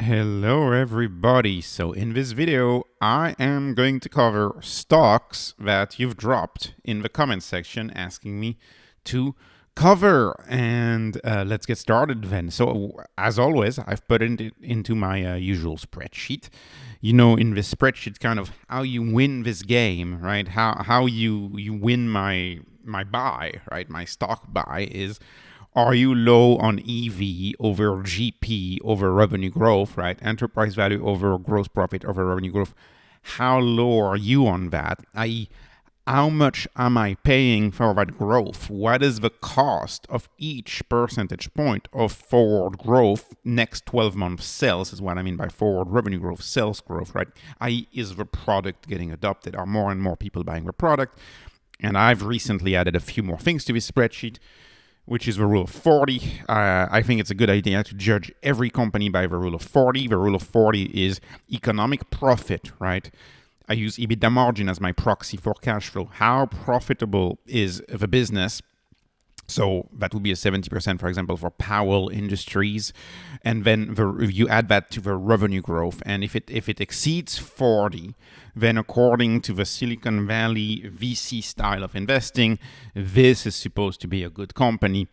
Hello everybody. So in this video, I am going to cover stocks that you've dropped in the comment section asking me to cover. And let's get started then. So as always, I've put it into my usual spreadsheet. You know, in this spreadsheet, kind of how you win this game, right? How you win my buy, right? My stock buy is, are you low on EV over GP over revenue growth, right? Enterprise value over gross profit over revenue growth. How low are you on that? I.e., how much am I paying for that growth? What is the cost of each percentage point of forward growth next 12-month sales is what I mean by forward revenue growth, sales growth, right? I.e., is the product getting adopted? Are more and more people buying the product? And I've recently added a few more things to this spreadsheet, which is the rule of 40. I think it's a good idea to judge every company by the rule of 40. The rule of 40 is economic profit, right? I use EBITDA margin as my proxy for cash flow. How profitable is the business? So that would be a 70%, for example, for POWL Industries. And then you add that to the revenue growth. And if it exceeds 40, then according to the Silicon Valley VC style of investing, this is supposed to be a good company.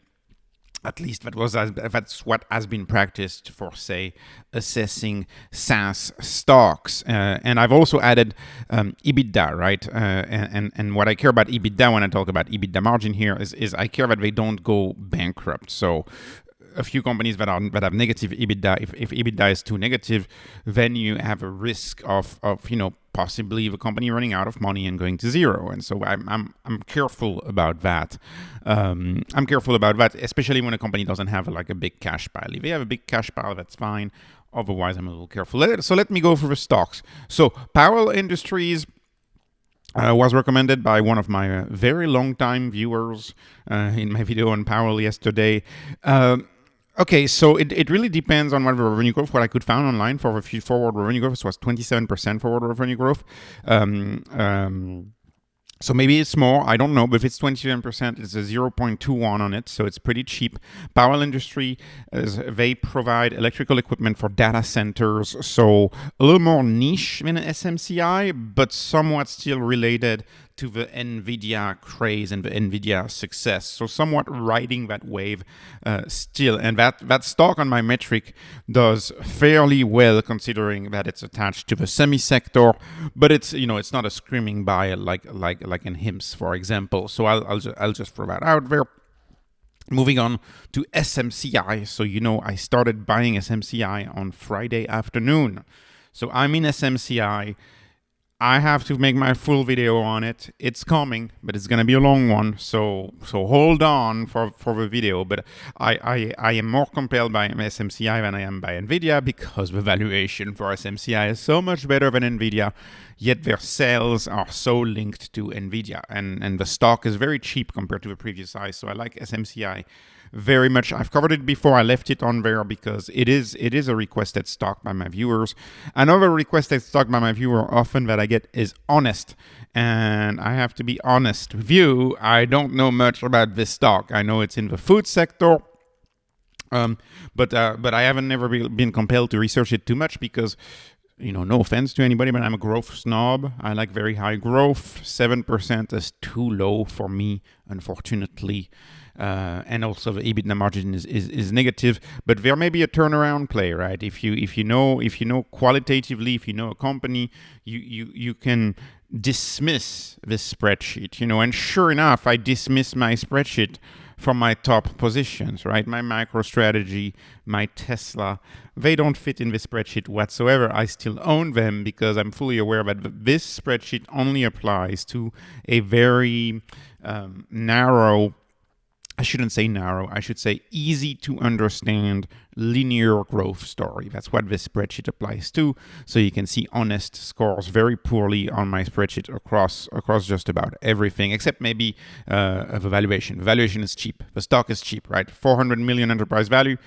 At least that's what has been practiced for, say, assessing SaaS stocks. And I've also added EBITDA, right? And what I care about EBITDA when I talk about EBITDA margin here is I care that they don't go bankrupt. So a few companies that have negative EBITDA, if EBITDA is too negative, then you have a risk of possibly the company running out of money and going to zero. And so I'm careful about that. I'm careful about that, especially when a company doesn't have like a big cash pile. If they have a big cash pile, that's fine. Otherwise, I'm a little careful. So let me go through the stocks. So POWL Industries was recommended by one of my very long-time viewers in my video on POWL yesterday. Okay, so it really depends on what the revenue growth, what I could find online for the forward revenue growth was 27% forward revenue growth. So maybe it's more, I don't know, but if it's 27%, it's a 0.21 on it, so it's pretty cheap. POWL Industry, they provide electrical equipment for data centers, so a little more niche than SMCI, but somewhat still related to the NVIDIA craze and the NVIDIA success. So somewhat riding that wave still. And that stock on my metric does fairly well considering that it's attached to the semi sector, but it's not a screaming buy like in HIMS, for example. So I'll just throw that out there. Moving on to SMCI. So I started buying SMCI on Friday afternoon. So I'm in SMCI. I have to make my full video on it. It's coming, but it's gonna be a long one. So hold on for the video. But I am more compelled by SMCI than I am by NVIDIA because the valuation for SMCI is so much better than NVIDIA, yet their sales are so linked to NVIDIA. And the stock is very cheap compared to the previous size. So I like SMCI very much. I've covered it before. I left it on there because it is a requested stock by my viewers. Another requested stock by my viewer often that I get is Honest. And I have to be honest with you, I don't know much about this stock. I know it's in the food sector. But I haven't never been compelled to research it too much because, no offense to anybody, but I'm a growth snob. I like very high growth. 7% is too low for me, unfortunately. And also the EBITDA margin is negative, but there may be a turnaround play, right? If you know qualitatively, if you know a company, you can dismiss this spreadsheet, and sure enough, I dismiss my spreadsheet from my top positions, right? My MicroStrategy, my Tesla, they don't fit in this spreadsheet whatsoever. I still own them because I'm fully aware that this spreadsheet only applies to a very narrow, I shouldn't say narrow, I should say easy to understand linear growth story. That's what this spreadsheet applies to. So you can see Honest scores very poorly on my spreadsheet across just about everything, except maybe the valuation. The valuation is cheap. The stock is cheap, right? 400 million enterprise value.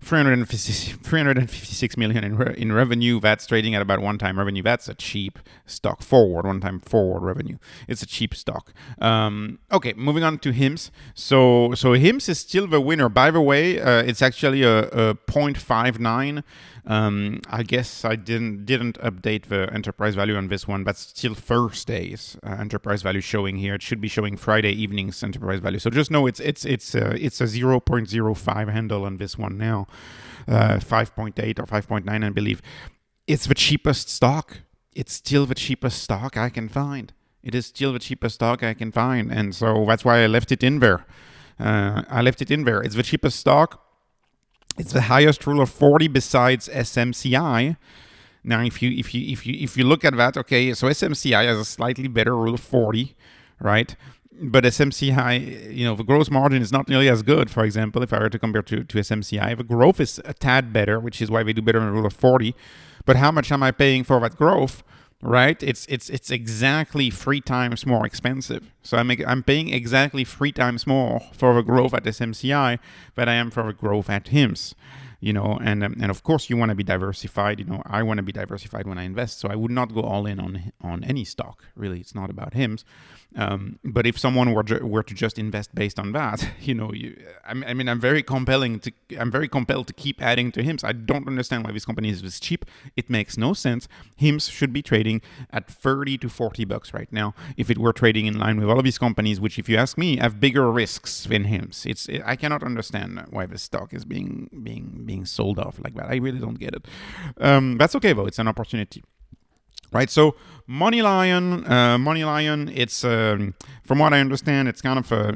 356 million in revenue. That's trading at about one-time revenue. That's a cheap stock. One-time forward revenue. It's a cheap stock. Okay, moving on to HIMS. So HIMS is still the winner. By the way, it's actually a 0.59 I guess I didn't update the enterprise value on this one. That's still Thursday's enterprise value showing here. It should be showing Friday evening's enterprise value. So just know it's a 0.05 handle on this one now, 5.8 or 5.9, I believe. It's the cheapest stock. It's still the cheapest stock I can find. It is still the cheapest stock I can find, and so that's why I left it in there. It's the cheapest stock. It's the highest rule of 40 besides SMCI. Now, if you look at that, okay, so SMCI has a slightly better rule of 40, right? But SMCI, the gross margin is not nearly as good. For example, if I were to compare to SMCI, the growth is a tad better, which is why they do better than the rule of 40. But how much am I paying for that growth? Right? It's exactly 3 times more expensive. So I'm paying exactly 3 times more for the growth at SMCI than I am for the growth at HIMS. And of course you want to be diversified. I want to be diversified when I invest, so I would not go all in on any stock. Really, it's not about HIMS. But if someone were to just invest based on that, I'm very compelled to keep adding to HIMS. I don't understand why this company is this cheap. It makes no sense. HIMS should be trading at $30 to $40 right now if it were trading in line with all of these companies, which, if you ask me, have bigger risks than HIMS. I cannot understand why this stock is being sold off like that. I really don't get it. That's okay though. It's an opportunity. Right, so Moneylion, it's from what I understand, it's kind of a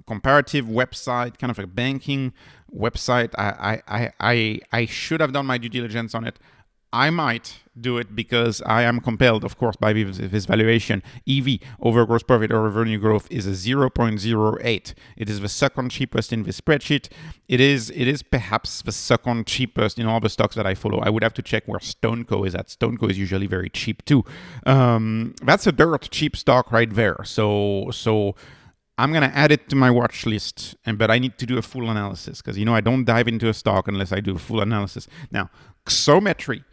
comparative website, kind of a banking website. I should have done my due diligence on it. I might do it because I am compelled, of course, by this valuation. EV over gross profit over revenue growth is a 0.08. It is the second cheapest in the spreadsheet. It is perhaps the second cheapest in all the stocks that I follow. I would have to check where StoneCo is at. StoneCo is usually very cheap too. That's a dirt cheap stock right there. So I'm going to add it to my watch list, but I need to do a full analysis because, I don't dive into a stock unless I do a full analysis. Now, Xometry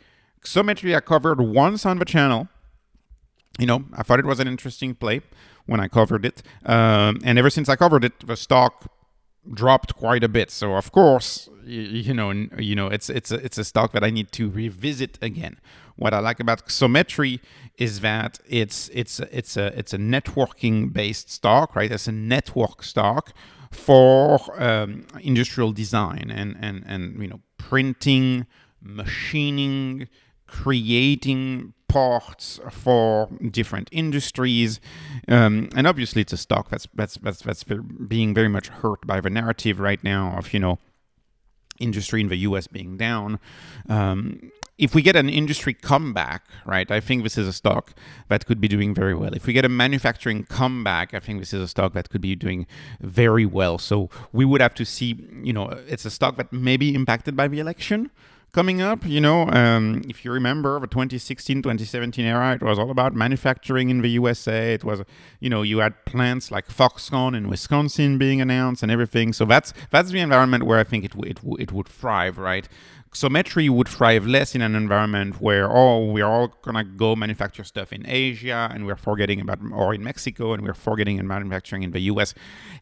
I covered once on the channel. I thought it was an interesting play when I covered it. And ever since I covered it, the stock dropped quite a bit. So, of course, it's a stock that I need to revisit again. What I like about Xometry is that it's a networking based stock, right? It's a network stock for industrial design and printing, machining, creating parts for different industries, and obviously it's a stock that's being very much hurt by the narrative right now of industry in the US being down. If we get an industry comeback, right, I think this is a stock that could be doing very well. If we get a manufacturing comeback, I think this is a stock that could be doing very well. So we would have to see, it's a stock that may be impacted by the election coming up. If you remember the 2016-2017 era, it was all about manufacturing in the USA. It was, you had plants like Foxconn in Wisconsin being announced and everything. So that's the environment where I think it would thrive, right? Xometry would thrive less in an environment where, we're all going to go manufacture stuff in Asia and we're forgetting about, or in Mexico, and we're forgetting in manufacturing in the US.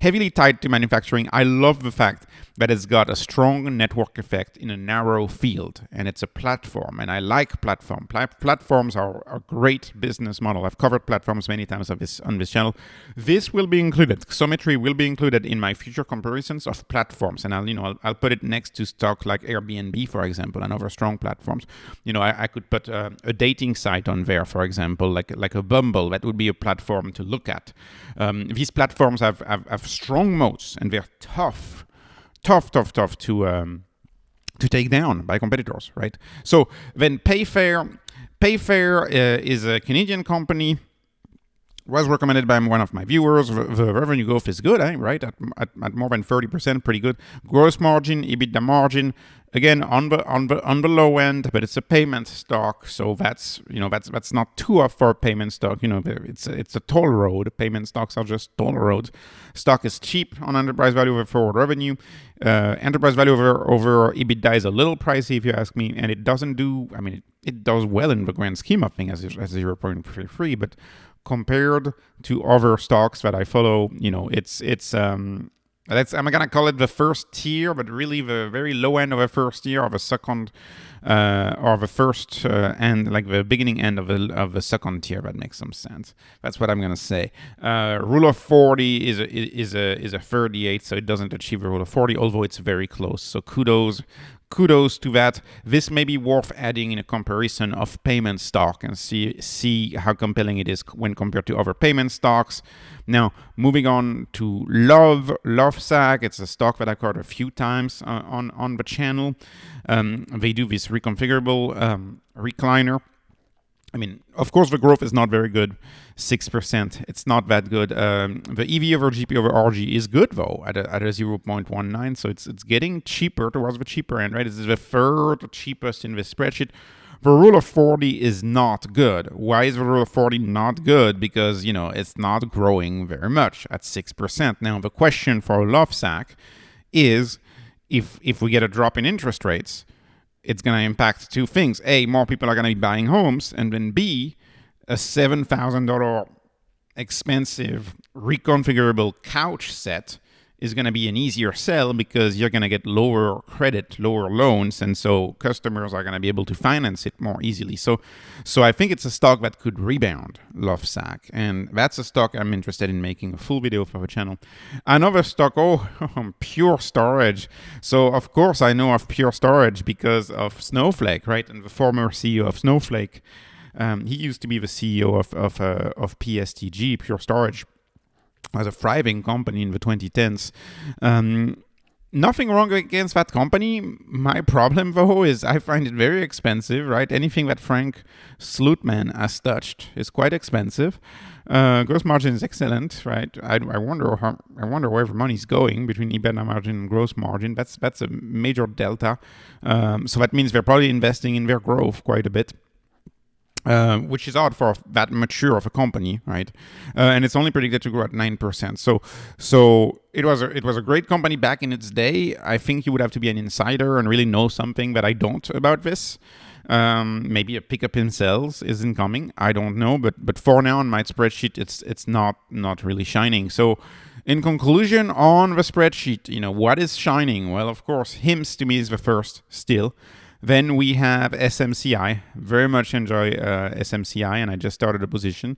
Heavily tied to manufacturing, I love the fact that it's got a strong network effect in a narrow field, and it's a platform, and I like platform. Platforms are a great business model. I've covered platforms many times on this channel. This will be included. Xometry will be included in my future comparisons of platforms, and I'll put it next to stock like Airbnb, for example, and other strong platforms. I could put a dating site on there, for example, like a Bumble. That would be a platform to look at. These platforms have strong moats, and they're tough to take down by competitors, right? So then Payfair is a Canadian company. Was recommended by one of my viewers. The revenue growth is good, right? At more than 30%, pretty good. Gross margin, EBITDA margin, again on the low end, but it's a payment stock, so that's not too off for a payment stock. It's a toll road. Payment stocks are just toll roads. Stock is cheap on enterprise value over forward revenue. Enterprise value over EBITDA is a little pricey if you ask me, and it doesn't do. It does well in the grand scheme of things as 0.33, but compared to other stocks that I follow, it's I'm gonna call it the first tier, but really the very low end of a first tier, of a second, or the first end, like the beginning end of the second tier. That makes some sense. That's what I'm gonna say. Rule of 40 is a 38, so it doesn't achieve the rule of 40, although it's very close. So kudos to that. This may be worth adding in a comparison of payment stock and see how compelling it is when compared to other payment stocks. Now, moving on to Lovesac. It's a stock that I covered a few times on the channel. They do this reconfigurable recliner. I mean, of course, the growth is not very good, 6%. It's not that good. The EV over GP over RG is good, though, at a 0.19, so it's getting cheaper towards the cheaper end, right? This is the third cheapest in the spreadsheet. The rule of 40 is not good. Why is the rule of 40 not good? Because, it's not growing very much at 6%. Now, the question for Lovesac is, if we get a drop in interest rates, it's going to impact two things. A, more people are going to be buying homes, and then B, a $7,000 expensive reconfigurable couch set is going to be an easier sell because you're going to get lower credit, lower loans, and so customers are going to be able to finance it more easily. So I think it's a stock that could rebound, Lovesac, and that's a stock I'm interested in making a full video for the channel. Another stock, Pure Storage. So of course I know of Pure Storage because of Snowflake, right? And the former CEO of Snowflake, he used to be the CEO of PSTG, Pure Storage. Was a thriving company in the 2010s. Nothing wrong against that company. My problem, though, is I find it very expensive, right? Anything that Frank Slootman has touched is quite expensive. Gross margin is excellent, right? I wonder where the money's going between EBITDA margin and gross margin. That's a major delta. So that means they're probably investing in their growth quite a bit. Which is odd for that mature of a company, right? And it's only predicted to grow at 9%. So it was a great company back in its day. I think you would have to be an insider and really know something that I don't about this. Maybe a pickup in sales is incoming. I don't know, but for now on my spreadsheet, it's not really shining. So in conclusion, on the spreadsheet, what is shining? Well, of course, HIMS to me is the first still. Then we have SMCI. Very much enjoy SMCI, and I just started a position.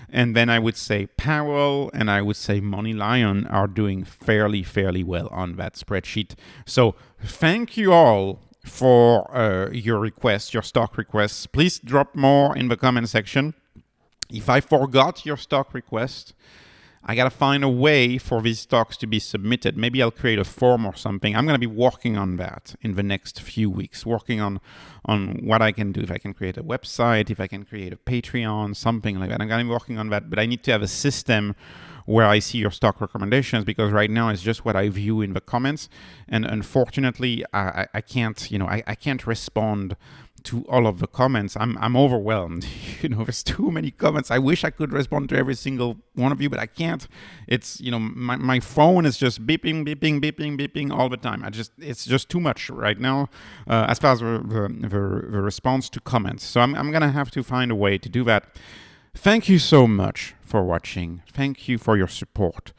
And then I would say Powell and I would say Money Lion are doing fairly well on that spreadsheet. So thank you all for your requests, your stock requests. Please drop more in the comment section. If I forgot your stock request, I got to find a way for these stocks to be submitted. Maybe I'll create a form or something. I'm going to be working on that in the next few weeks, working on what I can do. If I can create a website, if I can create a Patreon, something like that. I'm going to be working on that, but I need to have a system where I see your stock recommendations, because right now it's just what I view in the comments. And unfortunately, I can't, I can't respond to all of the comments. I'm overwhelmed. There's too many comments. I wish I could respond to every single one of you, but I can't. It's, my phone is just beeping all the time. It's just too much right now as far as the response to comments. So I'm gonna have to find a way to do that. Thank you so much for watching. Thank you for your support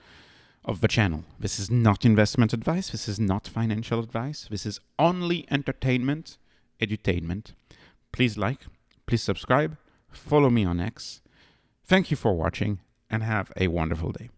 of the channel. This is not investment advice. This is not financial advice. This is only entertainment, edutainment. Please like, please subscribe, follow me on X. Thank you for watching and have a wonderful day.